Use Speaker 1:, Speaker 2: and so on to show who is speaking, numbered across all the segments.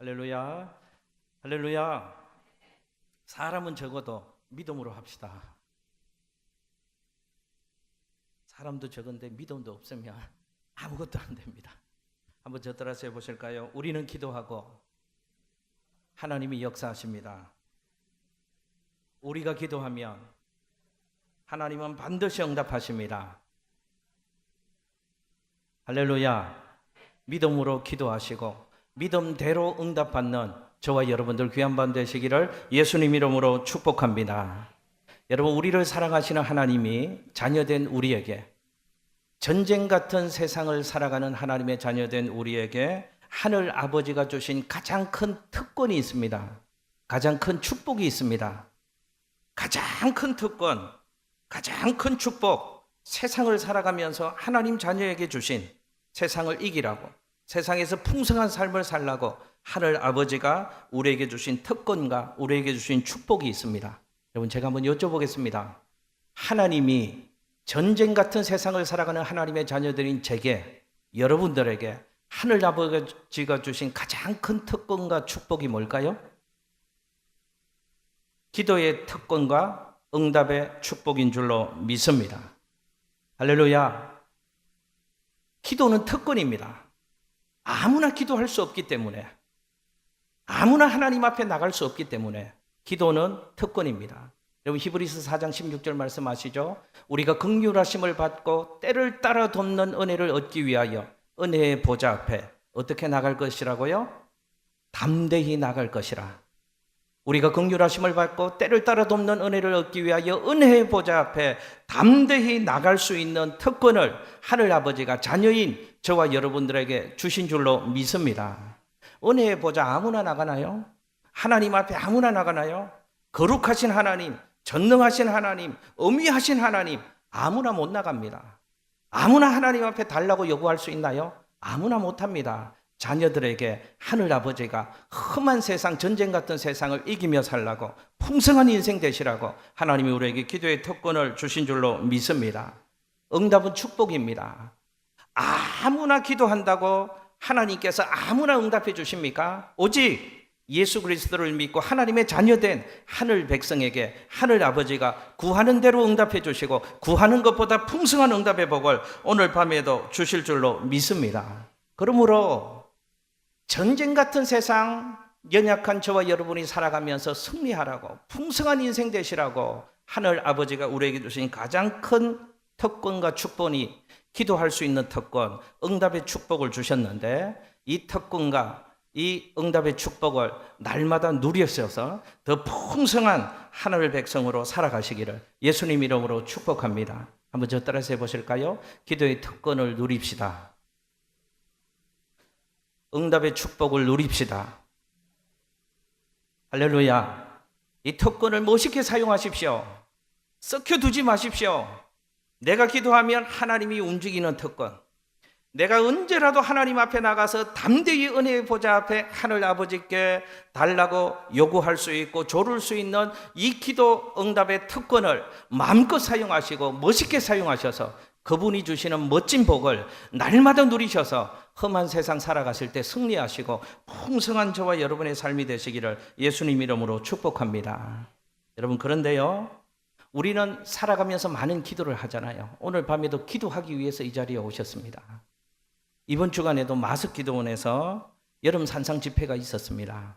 Speaker 1: 할렐루야, 할렐루야. 사람은 적어도 믿음으로 합시다. 사람도 적은데 믿음도 없으면 아무것도 안 됩니다. 한번 저 따라서 해보실까요? 우리는 기도하고 하나님이 역사하십니다. 우리가 기도하면 하나님은 반드시 응답하십니다. 할렐루야. 믿음으로 기도하시고 믿음대로 응답받는 저와 여러분들 귀한 밤 되시기를 예수님 이름으로 축복합니다. 여러분, 우리를 사랑하시는 하나님이 자녀된 우리에게, 전쟁 같은 세상을 살아가는 하나님의 자녀된 우리에게 하늘 아버지가 주신 가장 큰 특권이 있습니다. 가장 큰 축복이 있습니다. 가장 큰 특권, 가장 큰 축복, 세상을 살아가면서 하나님 자녀에게 주신, 세상을 이기라고, 세상에서 풍성한 삶을 살라고 하늘 아버지가 우리에게 주신 특권과 우리에게 주신 축복이 있습니다. 여러분, 제가 한번 여쭤보겠습니다. 하나님이 전쟁 같은 세상을 살아가는 하나님의 자녀들인 제게, 여러분들에게 하늘 아버지가 주신 가장 큰 특권과 축복이 뭘까요? 기도의 특권과 응답의 축복인 줄로 믿습니다. 할렐루야. 기도는 특권입니다. 아무나 기도할 수 없기 때문에, 아무나 하나님 앞에 나갈 수 없기 때문에 기도는 특권입니다. 여러분, 히브리서 4장 16절 말씀하시죠? 우리가 긍휼하심을 받고 때를 따라 돕는 은혜를 얻기 위하여 은혜의 보좌 앞에 어떻게 나갈 것이라고요? 담대히 나갈 것이라. 우리가 긍휼하심을 받고 때를 따라 돕는 은혜를 얻기 위하여 은혜의 보좌 앞에 담대히 나갈 수 있는 특권을 하늘 아버지가 자녀인 저와 여러분들에게 주신 줄로 믿습니다. 은혜의 보좌 아무나 나가나요? 하나님 앞에 아무나 나가나요? 거룩하신 하나님, 전능하신 하나님, 엄위하신 하나님, 아무나 못 나갑니다. 아무나 하나님 앞에 달라고 요구할 수 있나요? 아무나 못합니다. 자녀들에게 하늘 아버지가 험한 세상, 전쟁 같은 세상을 이기며 살라고, 풍성한 인생 되시라고 하나님이 우리에게 기도의 특권을 주신 줄로 믿습니다. 응답은 축복입니다. 아무나 기도한다고 하나님께서 아무나 응답해 주십니까? 오직 예수 그리스도를 믿고 하나님의 자녀된 하늘 백성에게 하늘 아버지가 구하는 대로 응답해 주시고, 구하는 것보다 풍성한 응답의 복을 오늘 밤에도 주실 줄로 믿습니다. 그러므로 전쟁 같은 세상, 연약한 저와 여러분이 살아가면서 승리하라고, 풍성한 인생 되시라고 하늘 아버지가 우리에게 주신 가장 큰 특권과 축복이 기도할 수 있는 특권, 응답의 축복을 주셨는데, 이 특권과 이 응답의 축복을 날마다 누리셔서 더 풍성한 하늘 백성으로 살아가시기를 예수님 이름으로 축복합니다. 한번 저 따라서 해보실까요? 기도의 특권을 누립시다. 응답의 축복을 누립시다. 할렐루야. 이 특권을 멋있게 사용하십시오. 썩혀두지 마십시오. 내가 기도하면 하나님이 움직이는 특권, 내가 언제라도 하나님 앞에 나가서 담대히 은혜의 보좌 앞에 하늘 아버지께 달라고 요구할 수 있고 조를 수 있는 이 기도 응답의 특권을 마음껏 사용하시고 멋있게 사용하셔서 그분이 주시는 멋진 복을 날마다 누리셔서 험한 세상 살아가실 때 승리하시고 풍성한 저와 여러분의 삶이 되시기를 예수님 이름으로 축복합니다. 여러분, 그런데요, 우리는 살아가면서 많은 기도를 하잖아요. 오늘 밤에도 기도하기 위해서 이 자리에 오셨습니다. 이번 주간에도 마석기도원에서 여름 산상 집회가 있었습니다.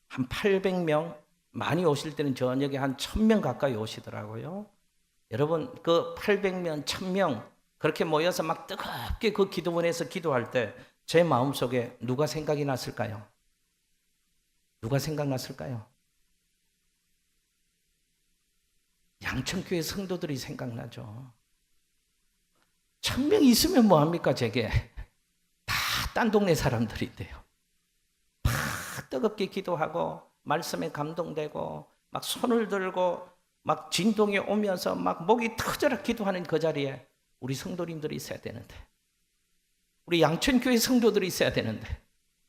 Speaker 1: 한 800명, 많이 오실 때는 저녁에 한 1000명 가까이 오시더라고요. 여러분, 그 800명, 1000명 그렇게 모여서 막 뜨겁게 그 기도원에서 기도할 때 제 마음속에 누가 생각이 났을까요? 누가 생각났을까요? 양천교회 성도들이 생각나죠. 1000명 있으면 뭐합니까, 제게? 다 딴 동네 사람들인데요. 막 뜨겁게 기도하고 말씀에 감동되고 막 손을 들고 막 진동이 오면서 막 목이 터져라 기도하는 그 자리에 우리 성도님들이 있어야 되는데, 우리 양천교회 성도들이 있어야 되는데,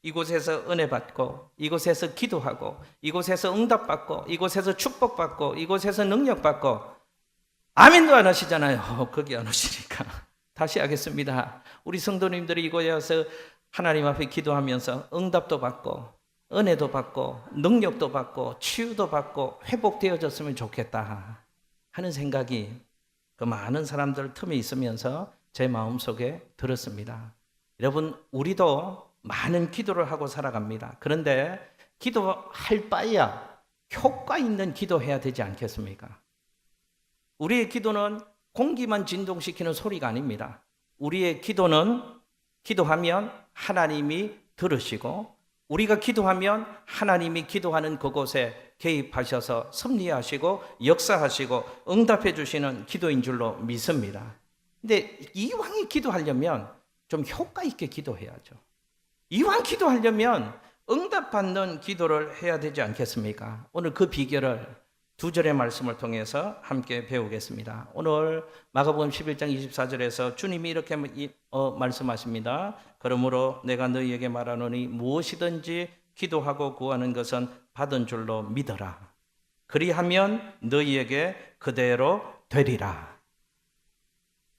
Speaker 1: 이곳에서 은혜 받고, 이곳에서 기도하고, 이곳에서 응답받고, 이곳에서 축복받고, 이곳에서 능력받고, 아멘도 안 하시잖아요. 거기 안 오시니까. 다시 하겠습니다. 우리 성도님들이 이곳에 와서 하나님 앞에 기도하면서 응답도 받고 은혜도 받고 능력도 받고 치유도 받고 회복되어졌으면 좋겠다 하는 생각이 그 많은 사람들 틈에 있으면서 제 마음속에 들었습니다. 여러분, 우리도 많은 기도를 하고 살아갑니다. 그런데 기도할 바에야 효과 있는 기도해야 되지 않겠습니까? 우리의 기도는 공기만 진동시키는 소리가 아닙니다. 우리의 기도는 기도하면 하나님이 들으시고, 우리가 기도하면 하나님이 기도하는 그곳에 개입하셔서 섭리하시고 역사하시고 응답해 주시는 기도인 줄로 믿습니다. 근데 이왕에 기도하려면 좀 효과 있게 기도해야죠. 이왕 기도하려면 응답받는 기도를 해야 되지 않겠습니까? 오늘 그 비결을 두 절의 말씀을 통해서 함께 배우겠습니다. 오늘 마가복음 11장 24절에서 주님이 이렇게 말씀하십니다. 그러므로 내가 너희에게 말하노니 무엇이든지 기도하고 구하는 것은 받은 줄로 믿어라. 그리하면 너희에게 그대로 되리라.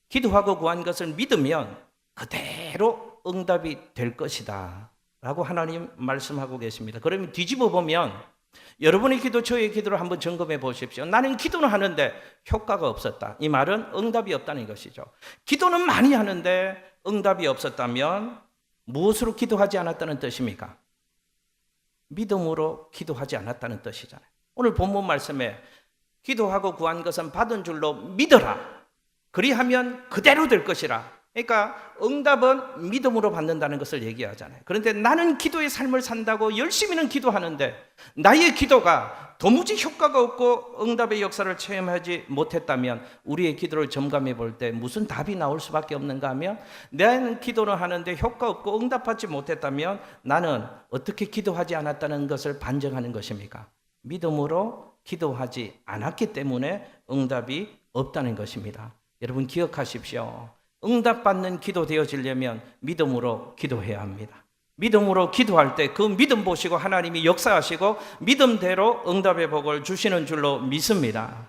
Speaker 1: 기도하고 구한 것을 믿으면 그대로 응답이 될 것이다 라고 하나님 말씀하고 계십니다. 그러면 뒤집어 보면 여러분의 기도, 저의 기도를 한번 점검해 보십시오. 나는 기도는 하는데 효과가 없었다. 이 말은 응답이 없다는 것이죠. 기도는 많이 하는데 응답이 없었다면 무엇으로 기도하지 않았다는 뜻입니까? 믿음으로 기도하지 않았다는 뜻이잖아요. 오늘 본문 말씀에 기도하고 구한 것은 받은 줄로 믿어라. 그리하면 그대로 될 것이라. 그러니까 응답은 믿음으로 받는다는 것을 얘기하잖아요. 그런데 나는 기도의 삶을 산다고 열심히는 기도하는데 나의 기도가 도무지 효과가 없고 응답의 역사를 체험하지 못했다면 우리의 기도를 점검해 볼 때 무슨 답이 나올 수밖에 없는가 하면, 나는 기도는 하는데 효과 없고 응답받지 못했다면 나는 어떻게 기도하지 않았다는 것을 반증하는 것입니까? 믿음으로 기도하지 않았기 때문에 응답이 없다는 것입니다. 여러분 기억하십시오. 응답받는 기도 되어지려면 믿음으로 기도해야 합니다. 믿음으로 기도할 때 그 믿음 보시고 하나님이 역사하시고 믿음대로 응답의 복을 주시는 줄로 믿습니다.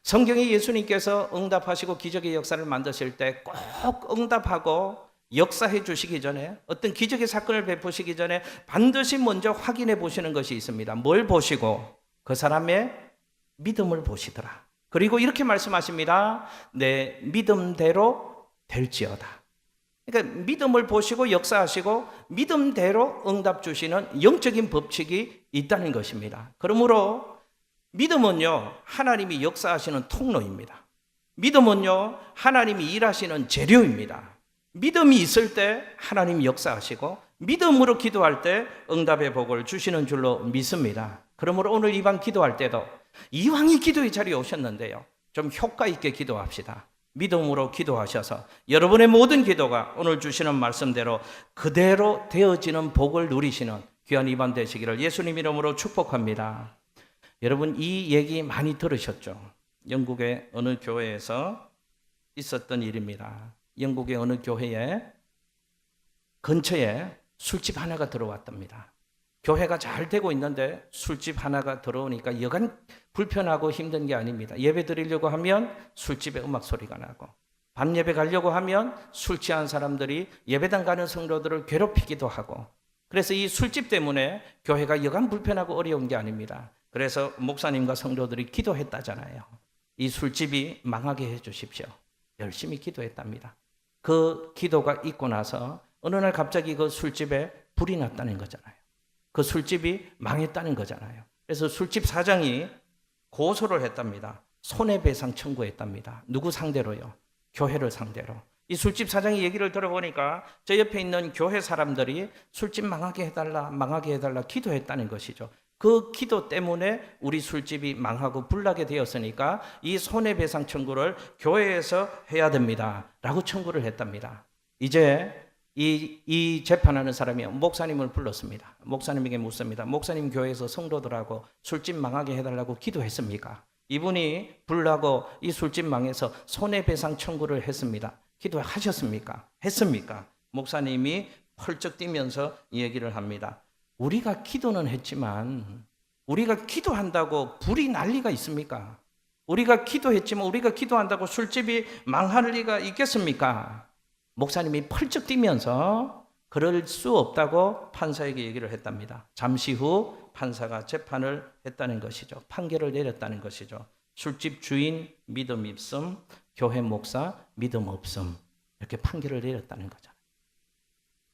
Speaker 1: 성경에 예수님께서 응답하시고 기적의 역사를 만드실 때 꼭 응답하고 역사해 주시기 전에, 어떤 기적의 사건을 베푸시기 전에 반드시 먼저 확인해 보시는 것이 있습니다. 뭘 보시고? 그 사람의 믿음을 보시더라. 그리고 이렇게 말씀하십니다. 내 믿음대로 될지어다. 그러니까 믿음을 보시고 역사하시고 믿음대로 응답 주시는 영적인 법칙이 있다는 것입니다. 그러므로 믿음은요, 하나님이 역사하시는 통로입니다. 믿음은요, 하나님이 일하시는 재료입니다. 믿음이 있을 때 하나님이 역사하시고 믿음으로 기도할 때 응답의 복을 주시는 줄로 믿습니다. 그러므로 오늘 이방 기도할 때도 이왕이 기도의 자리에 오셨는데요, 좀 효과 있게 기도합시다. 믿음으로 기도하셔서 여러분의 모든 기도가 오늘 주시는 말씀대로 그대로 되어지는 복을 누리시는 귀한 이반 되시기를 예수님 이름으로 축복합니다. 여러분 이 얘기 많이 들으셨죠? 영국의 어느 교회에서 있었던 일입니다. 영국의 어느 교회에 근처에 술집 하나가 들어왔답니다. 교회가 잘 되고 있는데 술집 하나가 들어오니까 여간 불편하고 힘든 게 아닙니다. 예배 드리려고 하면 술집에 음악 소리가 나고, 밤 예배 가려고 하면 술 취한 사람들이 예배당 가는 성도들을 괴롭히기도 하고, 그래서 이 술집 때문에 교회가 여간 불편하고 어려운 게 아닙니다. 그래서 목사님과 성도들이 기도했다잖아요. 이 술집이 망하게 해 주십시오. 열심히 기도했답니다. 그 기도가 있고 나서 어느 날 갑자기 그 술집에 불이 났다는 거잖아요. 그 술집이 망했다는 거잖아요. 그래서 술집 사장이 고소를 했답니다. 손해배상 청구했답니다. 누구 상대로요? 교회를 상대로. 이 술집 사장이 얘기를 들어보니까 저 옆에 있는 교회 사람들이 술집 망하게 해달라 기도했다는 것이죠. 그 기도 때문에 우리 술집이 망하고 불나게 되었으니까 이 손해배상 청구를 교회에서 해야 됩니다 라고 청구를 했답니다. 이제 이 재판하는 사람이 목사님을 불렀습니다. 목사님에게 묻습니다. 목사님 교회에서 성도들하고 술집 망하게 해달라고 기도했습니까? 이분이 불나고 이 술집 망해서 손해배상 청구를 했습니다. 기도하셨습니까? 했습니까? 목사님이 펄쩍 뛰면서 이 얘기를 합니다. 우리가 기도는 했지만 우리가 기도한다고 불이 날 리가 있습니까? 우리가 기도했지만 우리가 기도한다고 술집이 망할 리가 있겠습니까? 목사님이 펄쩍 뛰면서 그럴 수 없다고 판사에게 얘기를 했답니다. 잠시 후 판사가 재판을 했다는 것이죠. 판결을 내렸다는 것이죠. 술집 주인 믿음 있음, 교회 목사 믿음 없음, 이렇게 판결을 내렸다는 거잖아요.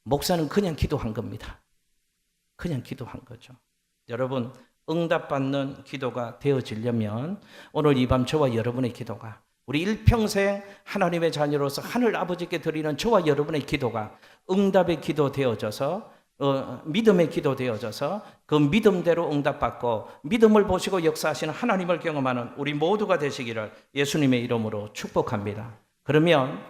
Speaker 1: 목사는 그냥 기도한 겁니다. 그냥 기도한 거죠. 여러분, 응답받는 기도가 되어지려면 오늘 이 밤 저와 여러분의 기도가, 우리 일평생 하나님의 자녀로서 하늘 아버지께 드리는 저와 여러분의 기도가 응답의 기도 되어져서, 믿음의 기도 되어져서 그 믿음대로 응답받고 믿음을 보시고 역사하시는 하나님을 경험하는 우리 모두가 되시기를 예수님의 이름으로 축복합니다. 그러면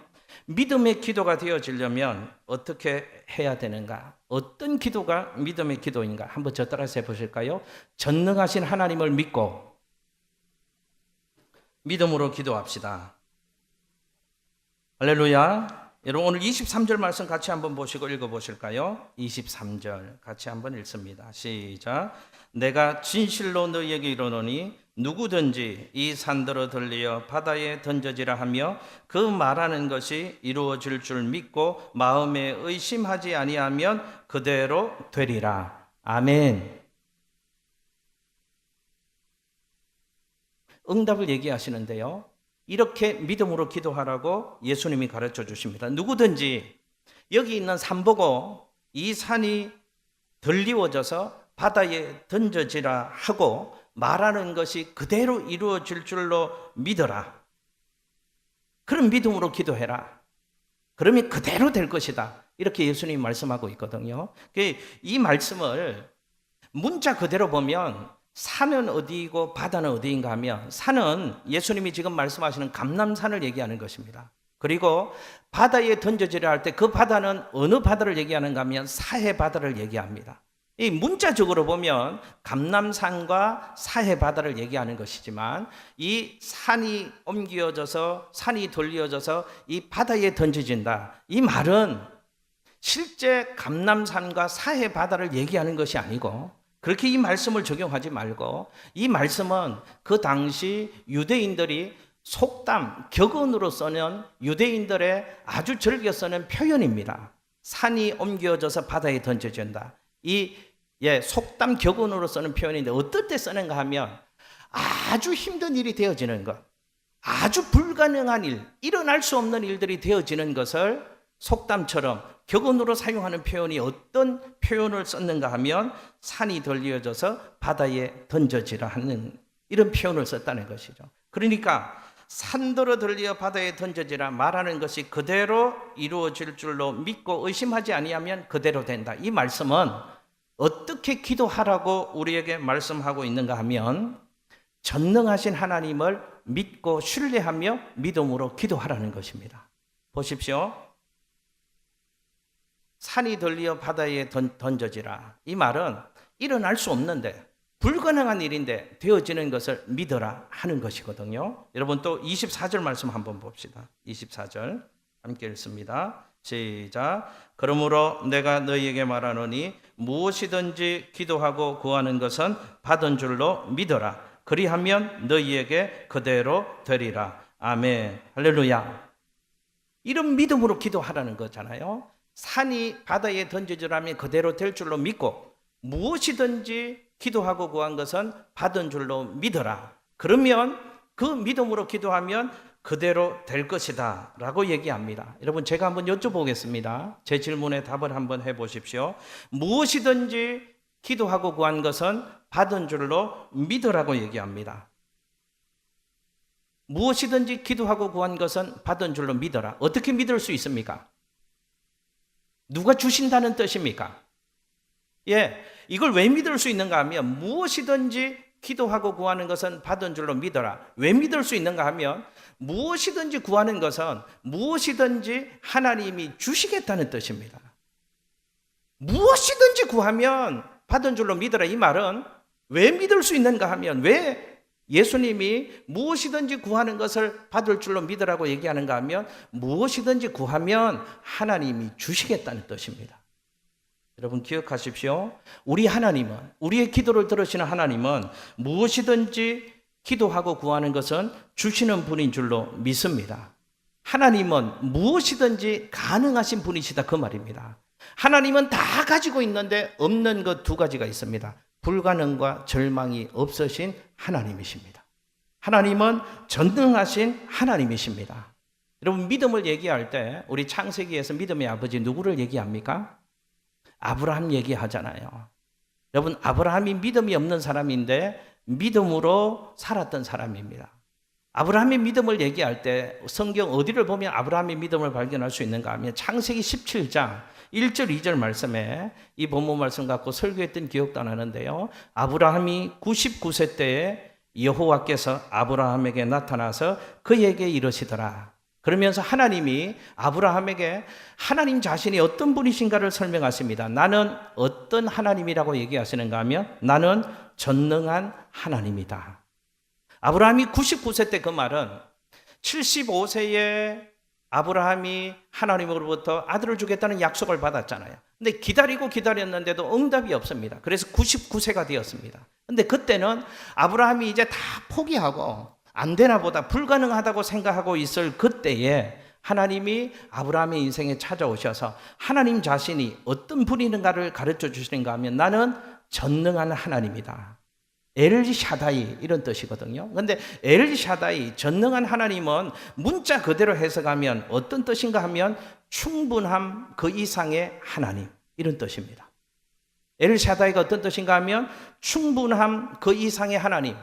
Speaker 1: 믿음의 기도가 되어지려면 어떻게 해야 되는가? 어떤 기도가 믿음의 기도인가? 한번 저 따라서 해보실까요? 전능하신 하나님을 믿고 믿음으로 기도합시다. 할렐루야. 여러분, 오늘 23절 말씀 같이 한번 보시고 읽어보실까요? 23절 같이 한번 읽습니다. 시작. 내가 진실로 너희에게 이르노니 누구든지 이 산더러 들리어 바다에 던져지라 하며 그 말하는 것이 이루어질 줄 믿고 마음에 의심하지 아니하면 그대로 되리라. 아멘. 응답을 얘기하시는데요, 이렇게 믿음으로 기도하라고 예수님이 가르쳐 주십니다. 누구든지 여기 있는 산 보고 이 산이 들리워져서 바다에 던져지라 하고 말하는 것이 그대로 이루어질 줄로 믿어라. 그런 믿음으로 기도해라. 그러면 그대로 될 것이다. 이렇게 예수님이 말씀하고 있거든요. 이 말씀을 문자 그대로 보면 산은 어디이고 바다는 어디인가 하면, 산은 예수님이 지금 말씀하시는 감람산을 얘기하는 것입니다. 그리고 바다에 던져지려 할 때 그 바다는 어느 바다를 얘기하는가 하면 사해 바다를 얘기합니다. 이 문자적으로 보면 감람산과 사해 바다를 얘기하는 것이지만, 이 산이 옮겨져서 산이 돌려져서 이 바다에 던져진다, 이 말은 실제 감람산과 사해 바다를 얘기하는 것이 아니고, 그렇게 이 말씀을 적용하지 말고, 이 말씀은 그 당시 유대인들이 속담, 격언으로 쓰는, 유대인들의 아주 즐겨 쓰는 표현입니다. 산이 옮겨져서 바다에 던져진다. 이 속담 격언으로 쓰는 표현인데, 어떨 때 쓰는가 하면 아주 힘든 일이 되어지는 것, 아주 불가능한 일, 일어날 수 없는 일들이 되어지는 것을 속담처럼 격언으로 사용하는 표현이 어떤 표현을 썼는가 하면 산이 들려져서 바다에 던져지라 하는 이런 표현을 썼다는 것이죠. 그러니까 산더러 들려 바다에 던져지라 말하는 것이 그대로 이루어질 줄로 믿고 의심하지 아니하면 그대로 된다. 이 말씀은 어떻게 기도하라고 우리에게 말씀하고 있는가 하면 전능하신 하나님을 믿고 신뢰하며 믿음으로 기도하라는 것입니다. 보십시오. 산이 들리어 바다에 던져지라. 이 말은 일어날 수 없는데, 불가능한 일인데 되어지는 것을 믿어라 하는 것이거든요. 여러분, 또 24절 말씀 한번 봅시다. 24절 함께 읽습니다. 시작. 그러므로 내가 너희에게 말하노니 무엇이든지 기도하고 구하는 것은 받은 줄로 믿어라. 그리하면 너희에게 그대로 되리라. 아멘. 할렐루야. 이런 믿음으로 기도하라는 거잖아요. 산이 바다에 던져지라면 그대로 될 줄로 믿고, 무엇이든지 기도하고 구한 것은 받은 줄로 믿어라. 그러면 그 믿음으로 기도하면 그대로 될 것이다 라고 얘기합니다. 여러분, 제가 한번 여쭤보겠습니다. 제 질문에 답을 한번 해보십시오. 무엇이든지 기도하고 구한 것은 받은 줄로 믿으라고 얘기합니다. 무엇이든지 기도하고 구한 것은 받은 줄로 믿어라. 어떻게 믿을 수 있습니까? 누가 주신다는 뜻입니까? 이걸 왜 믿을 수 있는가 하면, 무엇이든지 기도하고 구하는 것은 받은 줄로 믿어라. 왜 믿을 수 있는가 하면, 무엇이든지 구하는 것은 무엇이든지 하나님이 주시겠다는 뜻입니다. 무엇이든지 구하면 받은 줄로 믿어라. 이 말은 왜 믿을 수 있는가 하면, 왜 예수님이 무엇이든지 구하는 것을 받을 줄로 믿으라고 얘기하는가 하면, 무엇이든지 구하면 하나님이 주시겠다는 뜻입니다. 여러분, 기억하십시오. 우리 하나님은, 우리의 기도를 들으시는 하나님은 무엇이든지 기도하고 구하는 것은 주시는 분인 줄로 믿습니다. 하나님은 무엇이든지 가능하신 분이시다, 그 말입니다. 하나님은 다 가지고 있는데 없는 것 두 가지가 있습니다. 불가능과 절망이 없으신 하나님이십니다. 하나님은 전능하신 하나님이십니다. 여러분, 믿음을 얘기할 때 우리 창세기에서 믿음의 아버지 누구를 얘기합니까? 아브라함 얘기하잖아요. 여러분, 아브라함이 믿음이 없는 사람인데 믿음으로 살았던 사람입니다. 아브라함의 믿음을 얘기할 때 성경 어디를 보면 아브라함의 믿음을 발견할 수 있는가 하면 창세기 17장 1절 2절 말씀에 이 본문 말씀 갖고 설교했던 기억도 나는데요. 아브라함이 99세 때에 여호와께서 아브라함에게 나타나서 그에게 이르시더라. 그러면서 하나님이 아브라함에게 하나님 자신이 어떤 분이신가를 설명하십니다. 나는 어떤 하나님이라고 얘기하시는가 하면 나는 전능한 하나님이다. 아브라함이 99세 때 그 말은 75세에 아브라함이 하나님으로부터 아들을 주겠다는 약속을 받았잖아요. 근데 기다렸는데도 응답이 없습니다. 그래서 99세가 되었습니다. 근데 그때는 아브라함이 이제 다 포기하고 안 되나 보다, 불가능하다고 생각하고 있을 그때에 하나님이 아브라함의 인생에 찾아오셔서 하나님 자신이 어떤 분인가를 가르쳐 주시는가 하면 나는 전능한 하나님이다. 엘샤다이 이런 뜻이거든요. 그런데 엘샤다이, 전능한 하나님은 문자 그대로 해석하면 어떤 뜻인가 하면 충분함 그 이상의 하나님, 이런 뜻입니다. 엘샤다이가 어떤 뜻인가 하면 충분함 그 이상의 하나님,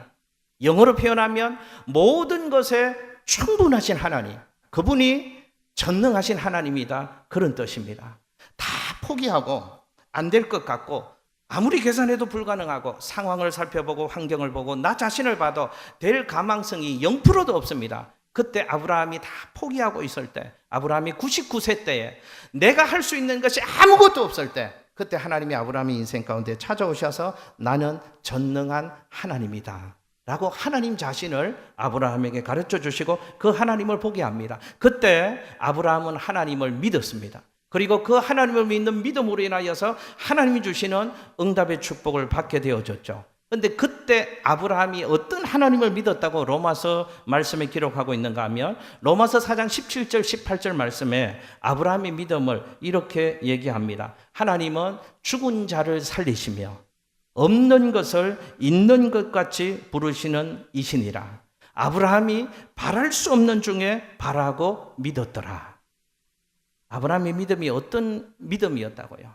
Speaker 1: 영어로 표현하면 모든 것에 충분하신 하나님, 그분이 전능하신 하나님이다, 그런 뜻입니다. 다 포기하고 안 될 것 같고 아무리 계산해도 불가능하고 상황을 살펴보고 환경을 보고 나 자신을 봐도 될 가망성이 0%도 없습니다. 그때 아브라함이 다 포기하고 있을 때, 아브라함이 99세 때에 내가 할 수 있는 것이 아무것도 없을 때, 그때 하나님이 아브라함의 인생 가운데 찾아오셔서 나는 전능한 하나님이다 라고 하나님 자신을 아브라함에게 가르쳐 주시고 그 하나님을 보게 합니다. 그때 아브라함은 하나님을 믿었습니다. 그리고 그 하나님을 믿는 믿음으로 인하여서 하나님이 주시는 응답의 축복을 받게 되어졌죠. 그런데 그때 아브라함이 어떤 하나님을 믿었다고 로마서 말씀에 기록하고 있는가 하면 로마서 4장 17절 18절 말씀에 아브라함의 믿음을 이렇게 얘기합니다. 하나님은 죽은 자를 살리시며 없는 것을 있는 것 같이 부르시는 이시니라. 아브라함이 바랄 수 없는 중에 바라고 믿었더라. 아브라함의 믿음이 어떤 믿음이었다고요?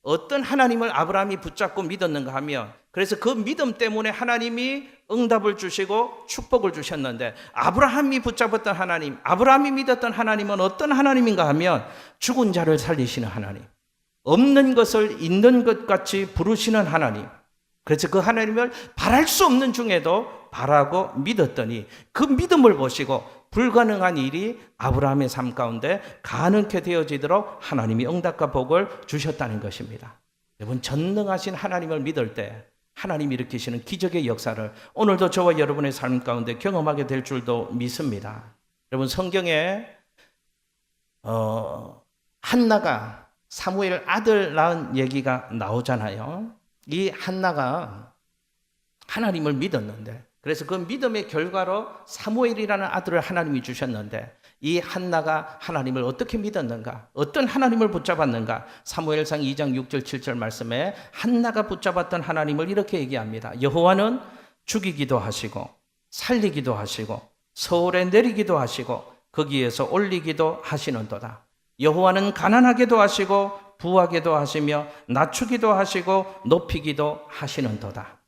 Speaker 1: 어떤 하나님을 아브라함이 붙잡고 믿었는가 하면, 그래서 그 믿음 때문에 하나님이 응답을 주시고 축복을 주셨는데, 아브라함이 붙잡았던 하나님, 아브라함이 믿었던 하나님은 어떤 하나님인가 하면 죽은 자를 살리시는 하나님, 없는 것을 있는 것 같이 부르시는 하나님. 그래서 그 하나님을 바랄 수 없는 중에도 바라고 믿었더니 그 믿음을 보시고 불가능한 일이 아브라함의 삶 가운데 가능케 되어지도록 하나님이 응답과 복을 주셨다는 것입니다. 여러분, 전능하신 하나님을 믿을 때 하나님이 일으키시는 기적의 역사를 오늘도 저와 여러분의 삶 가운데 경험하게 될 줄도 믿습니다. 여러분, 성경에 한나가 사무엘 아들 낳은 얘기가 나오잖아요. 이 한나가 하나님을 믿었는데, 그래서 그 믿음의 결과로 사무엘이라는 아들을 하나님이 주셨는데, 이 한나가 하나님을 어떻게 믿었는가, 어떤 하나님을 붙잡았는가, 사무엘상 2장 6절 7절 말씀에 한나가 붙잡았던 하나님을 이렇게 얘기합니다. 여호와는 죽이기도 하시고 살리기도 하시고 서울에 내리기도 하시고 거기에서 올리기도 하시는도다. 여호와는 가난하게도 하시고 부하게도 하시며 낮추기도 하시고 높이기도 하시는도다.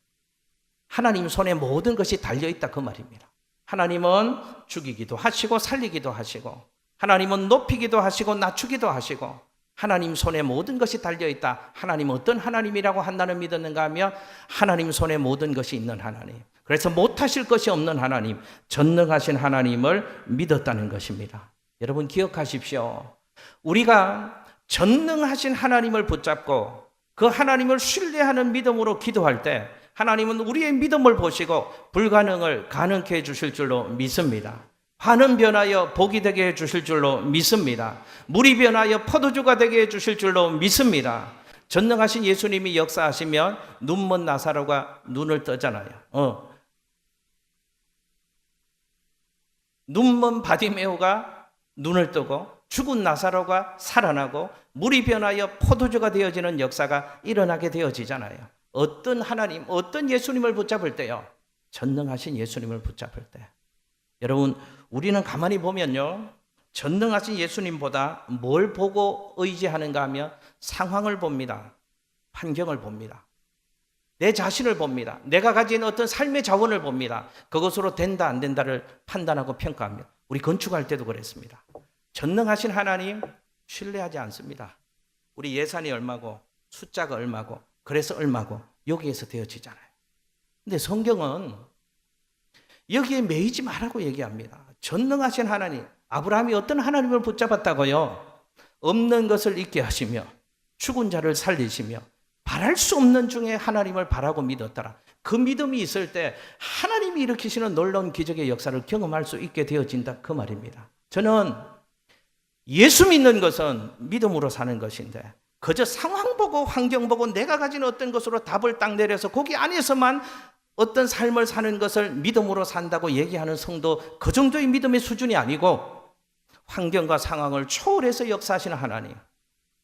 Speaker 1: 하나님 손에 모든 것이 달려있다, 그 말입니다. 하나님은 죽이기도 하시고 살리기도 하시고, 하나님은 높이기도 하시고 낮추기도 하시고, 하나님 손에 모든 것이 달려있다. 하나님은 어떤 하나님이라고 한나는 믿었는가 하면 하나님 손에 모든 것이 있는 하나님, 그래서 못하실 것이 없는 하나님, 전능하신 하나님을 믿었다는 것입니다. 여러분, 기억하십시오. 우리가 전능하신 하나님을 붙잡고 그 하나님을 신뢰하는 믿음으로 기도할 때 하나님은 우리의 믿음을 보시고 불가능을 가능케 해주실 줄로 믿습니다. 환은 변하여 복이 되게 해주실 줄로 믿습니다. 물이 변하여 포도주가 되게 해주실 줄로 믿습니다. 전능하신 예수님이 역사하시면 눈먼 나사로가 눈을 뜨잖아요. 눈먼 바디메오가 눈을 뜨고 죽은 나사로가 살아나고 물이 변하여 포도주가 되어지는 역사가 일어나게 되어지잖아요. 어떤 하나님, 어떤 예수님을 붙잡을 때요? 전능하신 예수님을 붙잡을 때. 여러분, 우리는 가만히 보면요, 전능하신 예수님보다 뭘 보고 의지하는가 하면 상황을 봅니다. 환경을 봅니다. 내 자신을 봅니다. 내가 가진 어떤 삶의 자원을 봅니다. 그것으로 된다 안 된다를 판단하고 평가합니다. 우리 건축할 때도 그랬습니다. 전능하신 하나님 신뢰하지 않습니다. 우리 예산이 얼마고 숫자가 얼마고 그래서 얼마고 여기에서 되어지잖아요. 근데 성경은 여기에 매이지 말라고 얘기합니다. 전능하신 하나님, 아브라함이 어떤 하나님을 붙잡았다고요? 없는 것을 있게 하시며 죽은 자를 살리시며 바랄 수 없는 중에 하나님을 바라고 믿었더라. 그 믿음이 있을 때 하나님이 일으키시는 놀라운 기적의 역사를 경험할 수 있게 되어진다, 그 말입니다. 저는 예수 믿는 것은 믿음으로 사는 것인데 그저 상황 보고 환경 보고 내가 가진 어떤 것으로 답을 딱 내려서 거기 안에서만 어떤 삶을 사는 것을 믿음으로 산다고 얘기하는 성도, 그 정도의 믿음의 수준이 아니고 환경과 상황을 초월해서 역사하시는 하나님,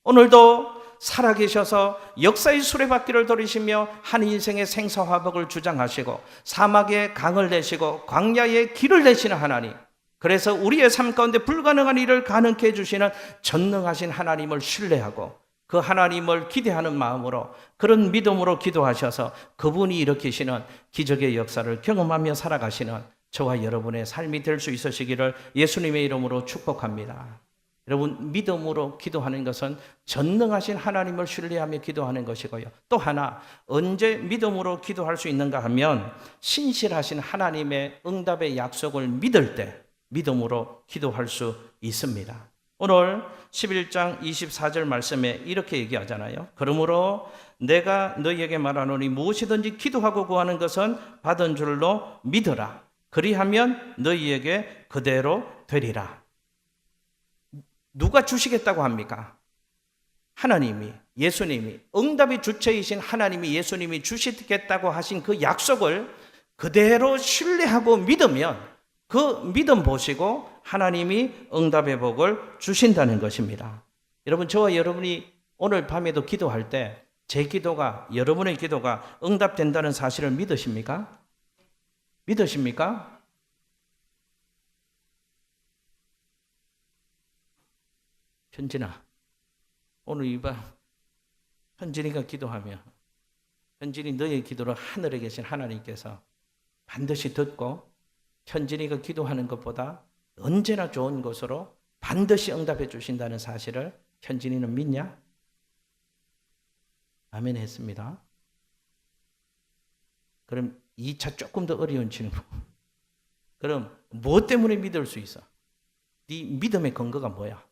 Speaker 1: 오늘도 살아계셔서 역사의 수레바퀴를 돌리시며 한 인생의 생사화복을 주장하시고 사막에 강을 내시고 광야에 길을 내시는 하나님, 그래서 우리의 삶 가운데 불가능한 일을 가능케 해주시는 전능하신 하나님을 신뢰하고 그 하나님을 기대하는 마음으로, 그런 믿음으로 기도하셔서 그분이 일으키시는 기적의 역사를 경험하며 살아가시는 저와 여러분의 삶이 될 수 있으시기를 예수님의 이름으로 축복합니다. 여러분, 믿음으로 기도하는 것은 전능하신 하나님을 신뢰하며 기도하는 것이고요. 또 하나, 언제 믿음으로 기도할 수 있는가 하면 신실하신 하나님의 응답의 약속을 믿을 때 믿음으로 기도할 수 있습니다. 오늘 11장 24절 말씀에 이렇게 얘기하잖아요. 그러므로 내가 너희에게 말하노니 무엇이든지 기도하고 구하는 것은 받은 줄로 믿어라. 그리하면 너희에게 그대로 되리라. 누가 주시겠다고 합니까? 하나님이, 예수님이, 응답의 주체이신 하나님이, 예수님이 주시겠다고 하신 그 약속을 그대로 신뢰하고 믿으면 그 믿음 보시고 하나님이 응답의 복을 주신다는 것입니다. 여러분, 저와 여러분이 오늘 밤에도 기도할 때 제 기도가, 여러분의 기도가 응답된다는 사실을 믿으십니까? 믿으십니까? 현진아, 오늘 이 밤 현진이가 기도하며 현진이 너의 기도를 하늘에 계신 하나님께서 반드시 듣고 현진이가 기도하는 것보다 언제나 좋은 것으로 반드시 응답해 주신다는 사실을 현진이는 믿냐? 아멘 했습니다. 그럼 2차 조금 더 어려운 질문. 그럼 뭐 때문에 믿을 수 있어? 네 믿음의 근거가 뭐야?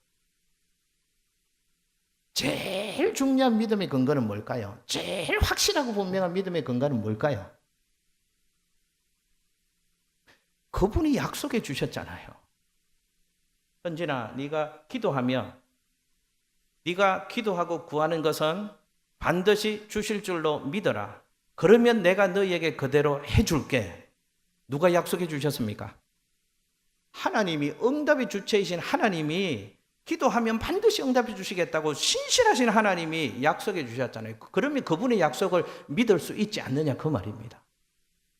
Speaker 1: 제일 중요한 믿음의 근거는 뭘까요? 제일 확실하고 분명한 믿음의 근거는 뭘까요? 그분이 약속해 주셨잖아요. 현진아, 네가 기도하면, 네가 기도하고 구하는 것은 반드시 주실 줄로 믿어라. 그러면 내가 너희에게 그대로 해줄게. 누가 약속해 주셨습니까? 하나님이, 응답의 주체이신 하나님이 기도하면 반드시 응답해 주시겠다고 신실하신 하나님이 약속해 주셨잖아요. 그러면 그분의 약속을 믿을 수 있지 않느냐, 그 말입니다.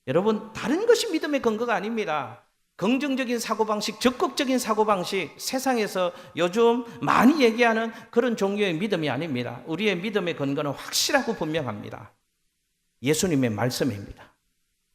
Speaker 1: 여러분, 다른 것이 믿음의 근거가 아닙니다. 긍정적인 사고방식, 적극적인 사고방식, 세상에서 요즘 많이 얘기하는 그런 종류의 믿음이 아닙니다. 우리의 믿음의 근거는 확실하고 분명합니다. 예수님의 말씀입니다.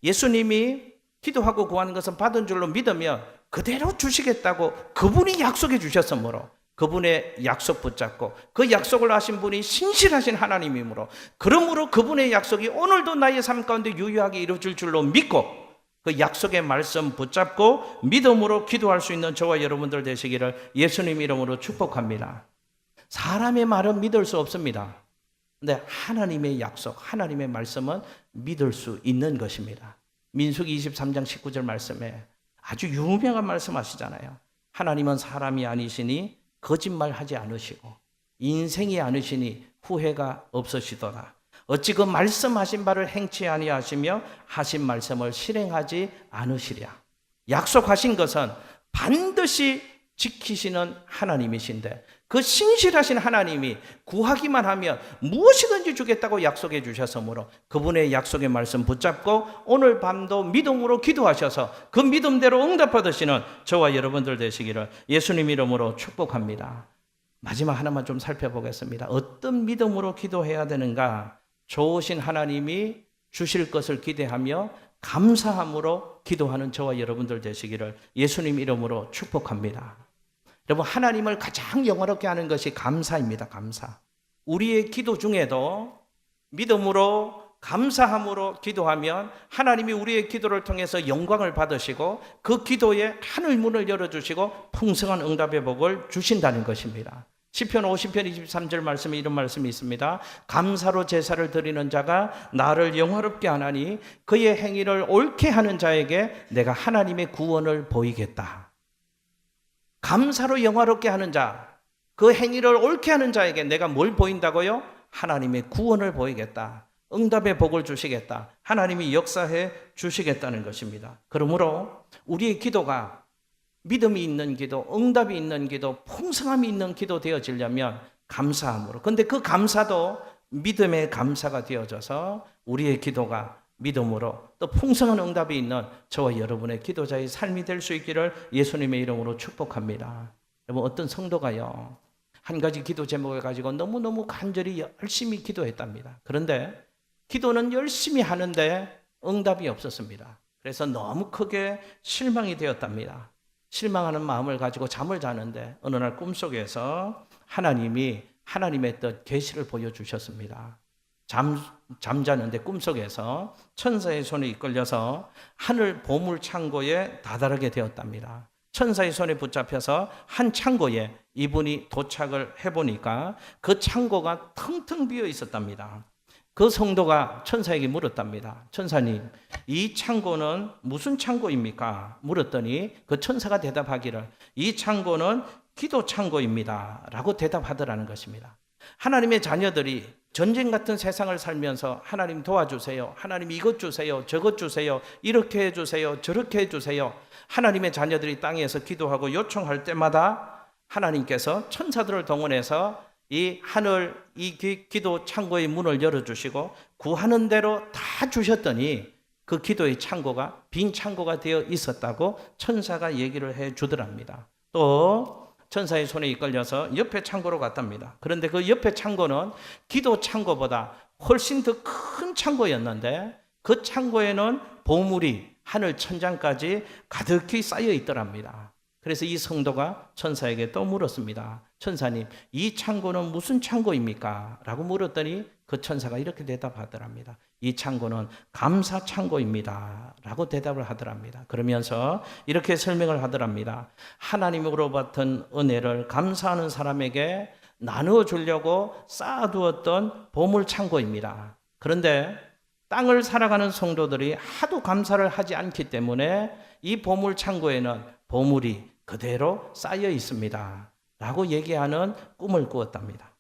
Speaker 1: 예수님이 기도하고 구하는 것은 받은 줄로 믿으면 그대로 주시겠다고 그분이 약속해 주셨으므로 그분의 약속 붙잡고 그 약속을 하신 분이 신실하신 하나님이므로, 그러므로 그분의 약속이 오늘도 나의 삶 가운데 유효하게 이루어질 줄로 믿고 그 약속의 말씀 붙잡고 믿음으로 기도할 수 있는 저와 여러분들 되시기를 예수님 이름으로 축복합니다. 사람의 말은 믿을 수 없습니다. 근데 하나님의 약속, 하나님의 말씀은 믿을 수 있는 것입니다. 민수기 23장 19절 말씀에 아주 유명한 말씀 하시잖아요. 하나님은 사람이 아니시니 거짓말하지 않으시고 인생이 아니시니 후회가 없으시도다. 어찌 그 말씀하신 바를 행치 아니하시며 하신 말씀을 실행하지 않으시랴. 약속하신 것은 반드시 지키시는 하나님이신데 그 신실하신 하나님이 구하기만 하면 무엇이든지 주겠다고 약속해 주셨으므로 그분의 약속의 말씀 붙잡고 오늘 밤도 믿음으로 기도하셔서 그 믿음대로 응답 받으시는 저와 여러분들 되시기를 예수님 이름으로 축복합니다. 마지막 하나만 좀 살펴보겠습니다. 어떤 믿음으로 기도해야 되는가? 좋으신 하나님이 주실 것을 기대하며 감사함으로 기도하는 저와 여러분들 되시기를 예수님 이름으로 축복합니다. 여러분, 하나님을 가장 영화롭게 하는 것이 감사입니다. 감사. 우리의 기도 중에도 믿음으로 감사함으로 기도하면 하나님이 우리의 기도를 통해서 영광을 받으시고 그 기도에 하늘 문을 열어주시고 풍성한 응답의 복을 주신다는 것입니다. 시편 50편 23절 말씀에 이런 말씀이 있습니다. 감사로 제사를 드리는 자가 나를 영화롭게 하나니 그의 행위를 옳게 하는 자에게 내가 하나님의 구원을 보이겠다. 감사로 영화롭게 하는 자, 그 행위를 옳게 하는 자에게 내가 뭘 보인다고요? 하나님의 구원을 보이겠다. 응답의 복을 주시겠다. 하나님이 역사해 주시겠다는 것입니다. 그러므로 우리의 기도가 믿음이 있는 기도, 응답이 있는 기도, 풍성함이 있는 기도 되어지려면 감사함으로. 그런데 그 감사도 믿음의 감사가 되어져서 우리의 기도가 믿음으로 또 풍성한 응답이 있는 저와 여러분의 기도자의 삶이 될 수 있기를 예수님의 이름으로 축복합니다. 여러분, 어떤 성도가요, 한 가지 기도 제목을 가지고 너무너무 간절히 열심히 기도했답니다. 그런데 기도는 열심히 하는데 응답이 없었습니다. 그래서 너무 크게 실망이 되었답니다. 실망하는 마음을 가지고 잠을 자는데 어느 날 꿈속에서 하나님이 하나님의 뜻 계시를 보여주셨습니다. 잠자는데 꿈속에서 천사의 손에 이끌려서 하늘 보물 창고에 다다르게 되었답니다. 천사의 손에 붙잡혀서 한 창고에 이분이 도착을 해보니까 그 창고가 텅텅 비어 있었답니다. 그 성도가 천사에게 물었답니다. 천사님, 이 창고는 무슨 창고입니까? 물었더니 그 천사가 대답하기를 이 창고는 기도 창고입니다 라고 대답하더라는 것입니다. 하나님의 자녀들이 전쟁 같은 세상을 살면서 하나님 도와주세요, 하나님 이것 주세요, 저것 주세요, 이렇게 해주세요, 저렇게 해주세요, 하나님의 자녀들이 땅에서 기도하고 요청할 때마다 하나님께서 천사들을 동원해서 이 하늘, 이 기도 창고의 문을 열어주시고 구하는 대로 다 주셨더니 그 기도의 창고가 빈 창고가 되어 있었다고 천사가 얘기를 해 주더랍니다. 또 천사의 손에 이끌려서 옆에 창고로 갔답니다. 그런데 그 옆에 창고는 기도 창고보다 훨씬 더 큰 창고였는데 그 창고에는 보물이 하늘 천장까지 가득히 쌓여 있더랍니다. 그래서 이 성도가 천사에게 또 물었습니다. 천사님, 이 창고는 무슨 창고입니까? 라고 물었더니 그 천사가 이렇게 대답하더랍니다. 이 창고는 감사 창고입니다 라고 대답을 하더랍니다. 그러면서 이렇게 설명을 하더랍니다. 하나님으로부터 은혜를 감사하는 사람에게 나누어 주려고 쌓아두었던 보물 창고입니다. 그런데 땅을 살아가는 성도들이 하도 감사를 하지 않기 때문에 이 보물 창고에는 보물이 그대로 쌓여 있습니다 라고 얘기하는 꿈을 꾸었답니다.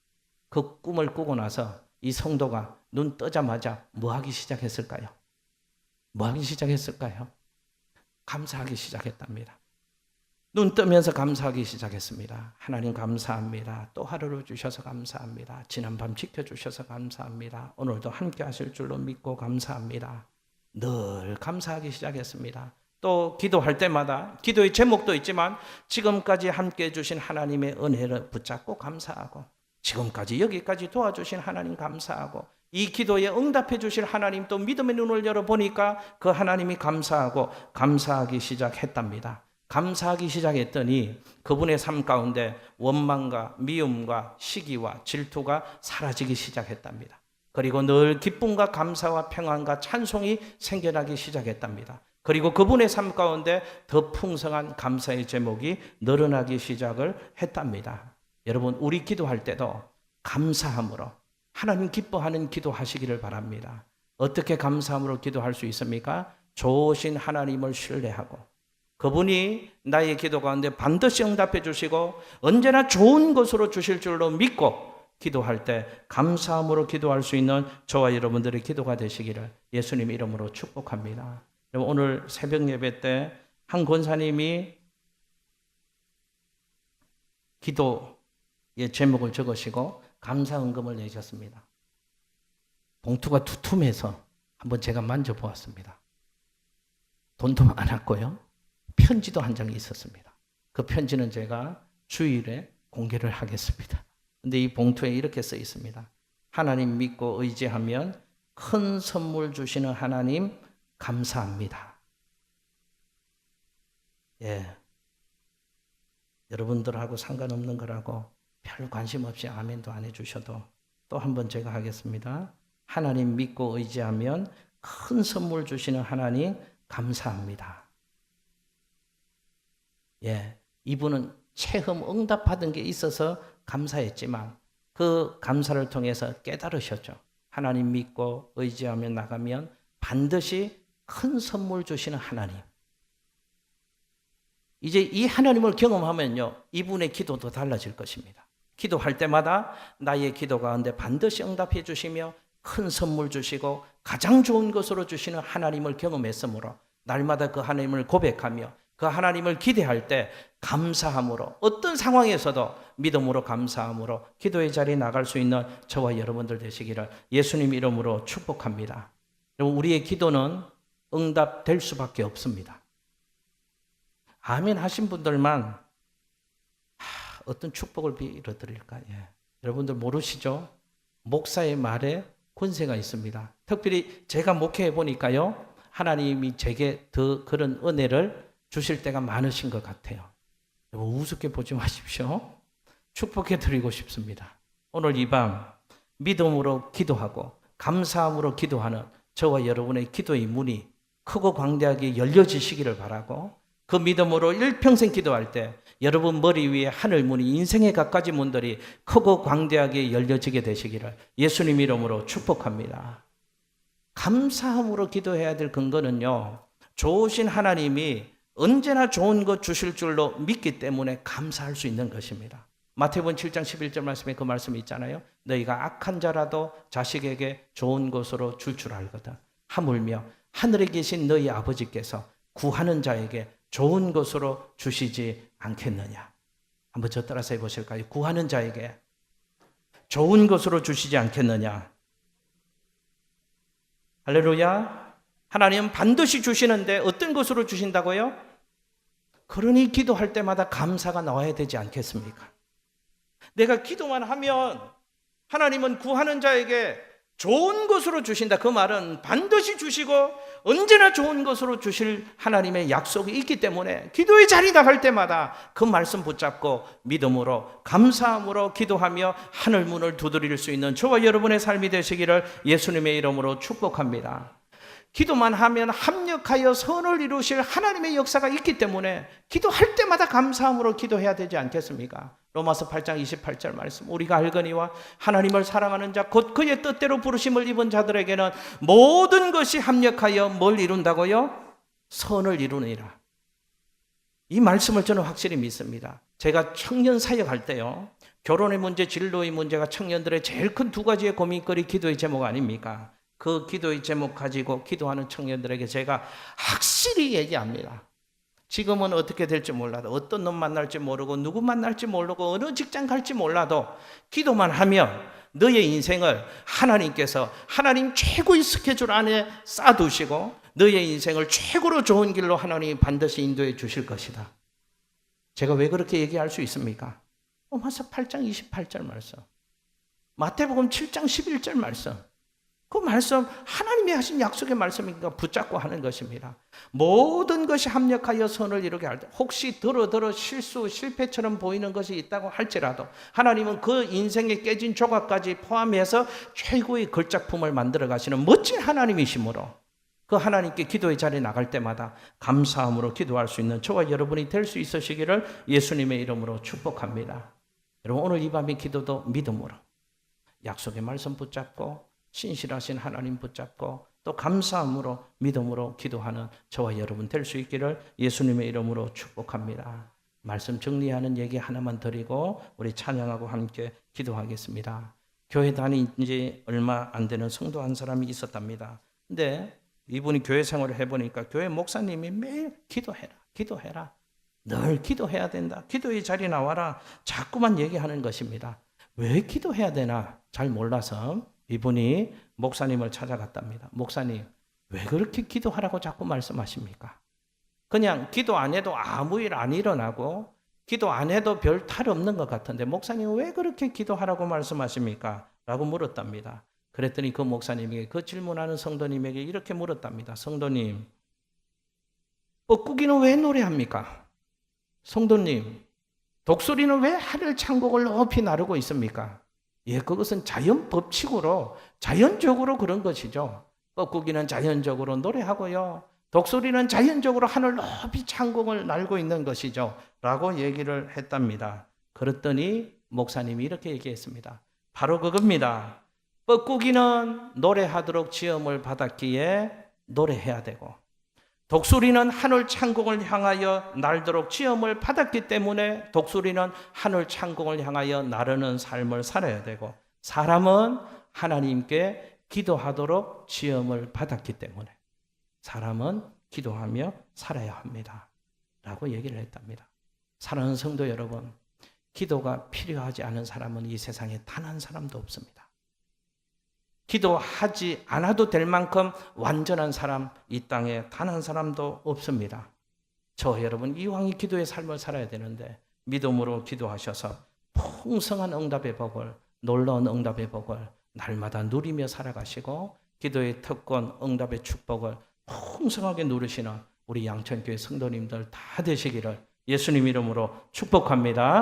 Speaker 1: 그 꿈을 꾸고 나서 이 성도가 눈 뜨자마자 뭐 하기 시작했을까요? 뭐 하기 시작했을까요? 감사하기 시작했답니다. 눈 뜨면서 감사하기 시작했습니다. 하나님 감사합니다. 또 하루를 주셔서 감사합니다. 지난밤 지켜주셔서 감사합니다. 오늘도 함께 하실 줄로 믿고 감사합니다. 늘 감사하기 시작했습니다. 또 기도할 때마다 기도의 제목도 있지만 지금까지 함께 해주신 하나님의 은혜를 붙잡고 감사하고 지금까지 여기까지 도와주신 하나님 감사하고 이 기도에 응답해 주실 하나님 또 믿음의 눈을 열어보니까 그 하나님이 감사하고 감사하기 시작했답니다. 감사하기 시작했더니 그분의 삶 가운데 원망과 미움과 시기와 질투가 사라지기 시작했답니다. 그리고 늘 기쁨과 감사와 평안과 찬송이 생겨나기 시작했답니다. 그리고 그분의 삶 가운데 더 풍성한 감사의 제목이 늘어나기 시작을 했답니다. 여러분, 우리 기도할 때도 감사함으로 하나님 기뻐하는 기도하시기를 바랍니다. 어떻게 감사함으로 기도할 수 있습니까? 좋으신 하나님을 신뢰하고 그분이 나의 기도 가운데 반드시 응답해 주시고 언제나 좋은 것으로 주실 줄로 믿고 기도할 때 감사함으로 기도할 수 있는 저와 여러분들의 기도가 되시기를 예수님 이름으로 축복합니다. 오늘 새벽 예배 때 한 권사님이 기도의 제목을 적으시고 감사헌금을 내셨습니다. 봉투가 두툼해서 한번 제가 만져보았습니다. 돈도 많았고요. 편지도 한 장이 있었습니다. 그 편지는 제가 주일에 공개를 하겠습니다. 근데 이 봉투에 이렇게 써 있습니다. 하나님 믿고 의지하면 큰 선물 주시는 하나님 감사합니다. 예. 여러분들하고 상관없는 거라고 별 관심 없이 아멘도 안 해주셔도 또 한번 제가 하겠습니다. 하나님 믿고 의지하면 큰 선물 주시는 하나님 감사합니다. 예, 이분은 체험 응답받은 게 있어서 감사했지만 그 감사를 통해서 깨달으셨죠. 하나님 믿고 의지하며 나가면 반드시 큰 선물 주시는 하나님. 이제 이 하나님을 경험하면요, 이분의 기도도 달라질 것입니다. 기도할 때마다 나의 기도 가운데 반드시 응답해 주시며 큰 선물 주시고 가장 좋은 것으로 주시는 하나님을 경험했으므로 날마다 그 하나님을 고백하며 그 하나님을 기대할 때 감사함으로 어떤 상황에서도 믿음으로 감사함으로 기도의 자리에 나갈 수 있는 저와 여러분들 되시기를 예수님 이름으로 축복합니다. 여러분, 우리의 기도는 응답될 수밖에 없습니다. 아멘 하신 분들만 어떤 축복을 빌어드릴까? 예. 여러분들 모르시죠? 목사의 말에 권세가 있습니다. 특별히 제가 목회해 보니까요, 하나님이 제게 더 그런 은혜를 주실 때가 많으신 것 같아요. 여러분, 우습게 보지 마십시오. 축복해 드리고 싶습니다. 오늘 이 밤 믿음으로 기도하고 감사함으로 기도하는 저와 여러분의 기도의 문이 크고 광대하게 열려지시기를 바라고, 그 믿음으로 일평생 기도할 때 여러분 머리 위에 하늘 문이, 인생의 갖가지 문들이 크고 광대하게 열려지게 되시기를 예수님 이름으로 축복합니다. 감사함으로 기도해야 될 근거는요, 좋으신 하나님이 언제나 좋은 것 주실 줄로 믿기 때문에 감사할 수 있는 것입니다. 마태복음 7장 11절 말씀에 그 말씀이 있잖아요. 너희가 악한 자라도 자식에게 좋은 것으로 줄 줄 알거든. 하물며 하늘에 계신 너희 아버지께서 구하는 자에게 좋은 것으로 주시지 않겠느냐. 한번 저 따라서 해보실까요? 구하는 자에게 좋은 것으로 주시지 않겠느냐. 할렐루야. 하나님은 반드시 주시는데 어떤 것으로 주신다고요? 그러니 기도할 때마다 감사가 나와야 되지 않겠습니까? 내가 기도만 하면 하나님은 구하는 자에게 좋은 것으로 주신다. 그 말은 반드시 주시고 언제나 좋은 것으로 주실 하나님의 약속이 있기 때문에 기도의 자리 나갈 때마다 그 말씀 붙잡고 믿음으로 감사함으로 기도하며 하늘 문을 두드릴 수 있는 저와 여러분의 삶이 되시기를 예수님의 이름으로 축복합니다. 기도만 하면 합력하여 선을 이루실 하나님의 역사가 있기 때문에 기도할 때마다 감사함으로 기도해야 되지 않겠습니까? 로마서 8장 28절 말씀, 우리가 알거니와 하나님을 사랑하는 자 곧 그의 뜻대로 부르심을 입은 자들에게는 모든 것이 합력하여 뭘 이룬다고요? 선을 이루느니라. 이 말씀을 저는 확실히 믿습니다. 제가 청년 사역할 때요, 결혼의 문제, 진로의 문제가 청년들의 제일 큰 두 가지의 고민거리, 기도의 제목 아닙니까? 그 기도의 제목 가지고 기도하는 청년들에게 제가 확실히 얘기합니다. 지금은 어떻게 될지 몰라도, 어떤 놈 만날지 모르고 누구 만날지 모르고 어느 직장 갈지 몰라도 기도만 하면 너의 인생을 하나님께서 하나님 최고의 스케줄 안에 쌓아두시고 너의 인생을 최고로 좋은 길로 하나님이 반드시 인도해 주실 것이다. 제가 왜 그렇게 얘기할 수 있습니까? 로마서 8장 28절 말씀, 마태복음 7장 11절 말씀, 그 말씀 하나님이 하신 약속의 말씀이니까 붙잡고 하는 것입니다. 모든 것이 합력하여 선을 이루게 할 때, 혹시 더러 실수 실패처럼 보이는 것이 있다고 할지라도 하나님은 그 인생에 깨진 조각까지 포함해서 최고의 걸작품을 만들어 가시는 멋진 하나님이시므로 그 하나님께 기도의 자리에 나갈 때마다 감사함으로 기도할 수 있는 저와 여러분이 될 수 있으시기를 예수님의 이름으로 축복합니다. 여러분, 오늘 이 밤의 기도도 믿음으로 약속의 말씀 붙잡고 신실하신 하나님 붙잡고 또 감사함으로 믿음으로 기도하는 저와 여러분 될 수 있기를 예수님의 이름으로 축복합니다. 말씀 정리하는 얘기 하나만 드리고 우리 찬양하고 함께 기도하겠습니다. 교회 다닌 지 얼마 안 되는 성도 한 사람이 있었답니다. 근데 이분이 교회 생활을 해보니까 교회 목사님이 매일 기도해라, 기도해라. 늘 기도해야 된다. 기도의 자리에 나와라. 자꾸만 얘기하는 것입니다. 왜 기도해야 되나 잘 몰라서 이분이 목사님을 찾아갔답니다. 목사님, 왜 그렇게 기도하라고 자꾸 말씀하십니까? 그냥 기도 안 해도 아무 일 안 일어나고 기도 안 해도 별 탈 없는 것 같은데 목사님 왜 그렇게 기도하라고 말씀하십니까? 라고 물었답니다. 그랬더니 그 목사님에게 그 질문하는 성도님에게 이렇게 물었답니다. 성도님, 뻐꾸기는 왜 노래합니까? 성도님, 독수리는 왜 하늘 창곡을 높이 나르고 있습니까? 예, 그것은 자연 법칙으로 자연적으로 그런 것이죠. 뻐꾸기는 자연적으로 노래하고요. 독수리는 자연적으로 하늘 높이 창공을 날고 있는 것이죠. 라고 얘기를 했답니다. 그랬더니 목사님이 이렇게 얘기했습니다. 바로 그겁니다. 뻐꾸기는 노래하도록 지음을 받았기에 노래해야 되고 독수리는 하늘 창공을 향하여 날도록 지음을 받았기 때문에 독수리는 하늘 창공을 향하여 나르는 삶을 살아야 되고 사람은 하나님께 기도하도록 지음을 받았기 때문에 사람은 기도하며 살아야 합니다. 라고 얘기를 했답니다. 사랑하는 성도 여러분, 기도가 필요하지 않은 사람은 이 세상에 단 한 사람도 없습니다. 기도하지 않아도 될 만큼 완전한 사람 이 땅에 단 한 사람도 없습니다. 저 여러분 이왕이 기도의 삶을 살아야 되는데 믿음으로 기도하셔서 풍성한 응답의 복을 놀라운 응답의 복을 날마다 누리며 살아가시고 기도의 특권 응답의 축복을 풍성하게 누리시는 우리 양천교회 성도님들 다 되시기를 예수님 이름으로 축복합니다.